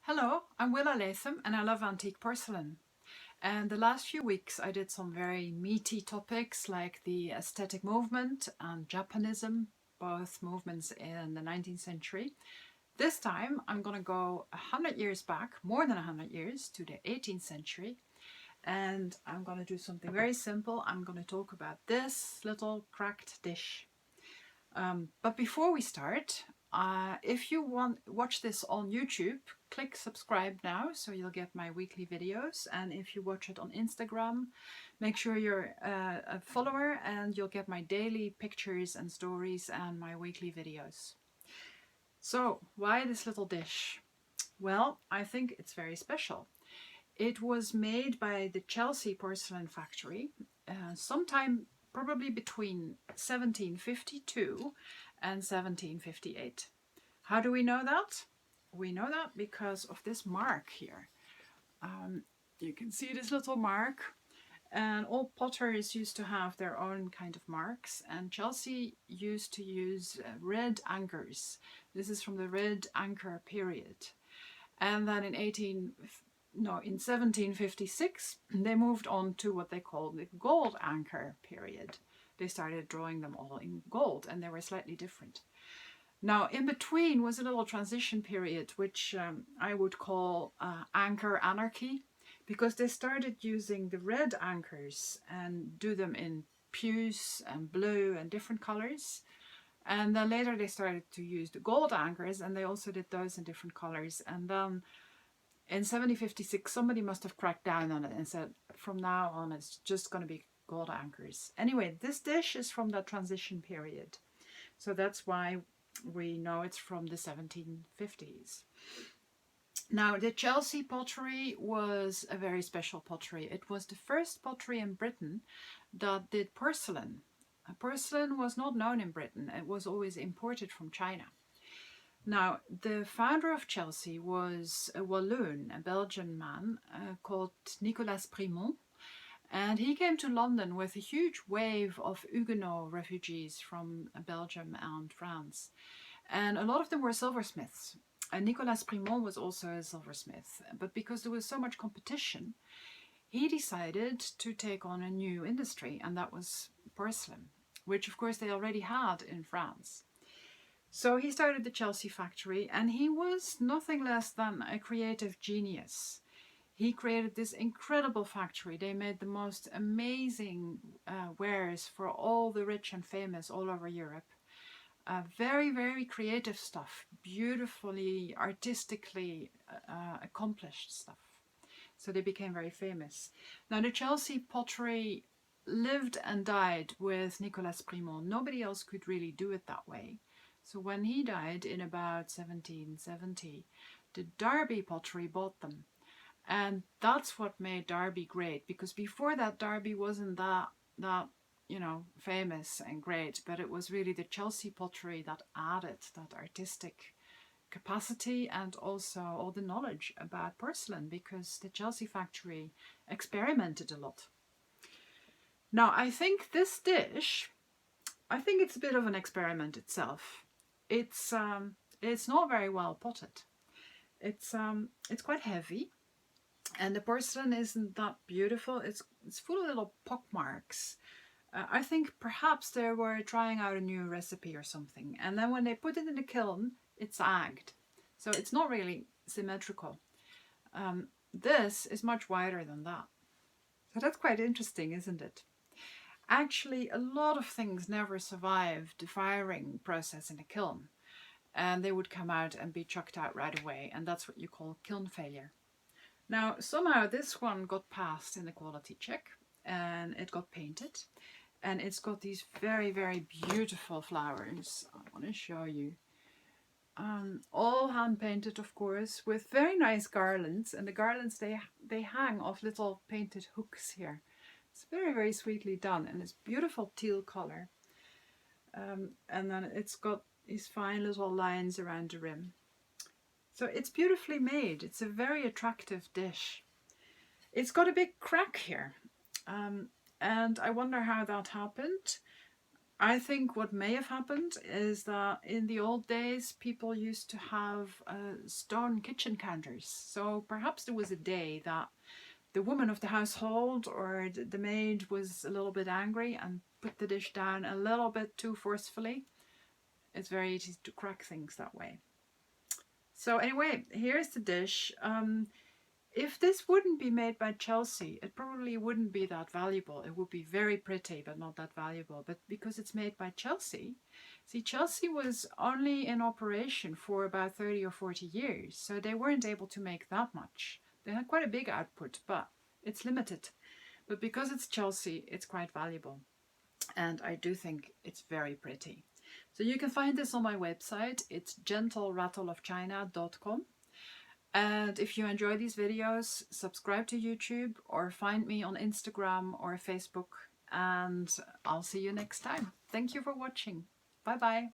Hello, I'm Willa Latham and I love antique porcelain. And the last few weeks I did some very meaty topics like the aesthetic movement and Japanism, both movements in the 19th century. This time I'm going to go 100 years back, more than 100 years, to the 18th century. And I'm going to do something very simple. I'm going to talk about this little cracked dish. But before we start, if you watch this on YouTube, click subscribe now so you'll get my weekly videos. And if you watch it on Instagram, make sure you're a follower and you'll get my daily pictures and stories and my weekly videos. So why this little dish? Well, I think it's very special. It was made by the Chelsea porcelain factory sometime probably between 1752 and 1758. How do we know that? We know that because of this mark here. You can see this little mark, and all potters used to have their own kind of marks, and Chelsea used to use red anchors. This is from the red anchor period. And then in 1756, they moved on to what they called the gold anchor period. They started drawing them all in gold, and they were slightly different. Now, in between was a little transition period, which I would call anchor anarchy, because they started using the red anchors and do them in puce and blue and different colors. And then later they started to use the gold anchors, and they also did those in different colors. And then in 1756, somebody must have cracked down on it and said, from now on, it's just going to be gold anchors. Anyway, this dish is from that transition period. So that's why we know it's from the 1750s. Now, the Chelsea pottery was a very special pottery. It was the first pottery in Britain that did porcelain. Porcelain was not known in Britain. It was always imported from China. Now, the founder of Chelsea was a Walloon, a Belgian man called Nicolas Primont, and he came to London with a huge wave of Huguenot refugees from Belgium and France, and a lot of them were silversmiths. And Nicolas Primont was also a silversmith, but because there was so much competition, he decided to take on a new industry, and that was porcelain, which of course they already had in France. So he started the Chelsea factory, and he was nothing less than a creative genius. He created this incredible factory. They made the most amazing wares for all the rich and famous all over Europe. Very, very creative stuff, beautifully, artistically accomplished stuff. So they became very famous. Now, the Chelsea pottery lived and died with Nicolas Primont. Nobody else could really do it that way. So when he died in about 1770, the Derby pottery bought them. And that's what made Derby great, because before that, Derby wasn't that famous and great, but it was really the Chelsea pottery that added that artistic capacity and also all the knowledge about porcelain, because the Chelsea factory experimented a lot. Now, I think this dish, it's a bit of an experiment itself. It's not very well potted. It's quite heavy, and the porcelain isn't that beautiful. It's full of little pock marks. I think perhaps they were trying out a new recipe or something, and then when they put it in the kiln, it sagged. So it's not really symmetrical. This is much wider than that. So that's quite interesting, isn't it? Actually, a lot of things never survived the firing process in a kiln, and they would come out and be chucked out right away, and that's what you call kiln failure. Now, somehow this one got passed in the quality check, and it got painted, and it's got these very, very beautiful flowers. I want to show you. All hand painted, of course, with very nice garlands, and the garlands, they hang off little painted hooks here. It's very, very sweetly done, and it's beautiful teal color. And then it's got these fine little lines around the rim. So it's beautifully made. It's a very attractive dish. It's got a big crack here, and I wonder how that happened. I think what may have happened is that in the old days, people used to have stone kitchen counters. So perhaps there was a day that the woman of the household or the maid was a little bit angry and put the dish down a little bit too forcefully. It's very easy to crack things that way. So anyway, here's the dish. If this wouldn't be made by Chelsea, it probably wouldn't be that valuable. It would be very pretty, but not that valuable. But because it's made by Chelsea, see, Chelsea was only in operation for about 30 or 40 years, so they weren't able to make that much. They had quite a big output, but it's limited. But because it's Chelsea, it's quite valuable. And I do think it's very pretty. So you can find this on my website. It's gentlerattleofchina.com. And if you enjoy these videos, subscribe to YouTube or find me on Instagram or Facebook. And I'll see you next time. Thank you for watching. Bye bye.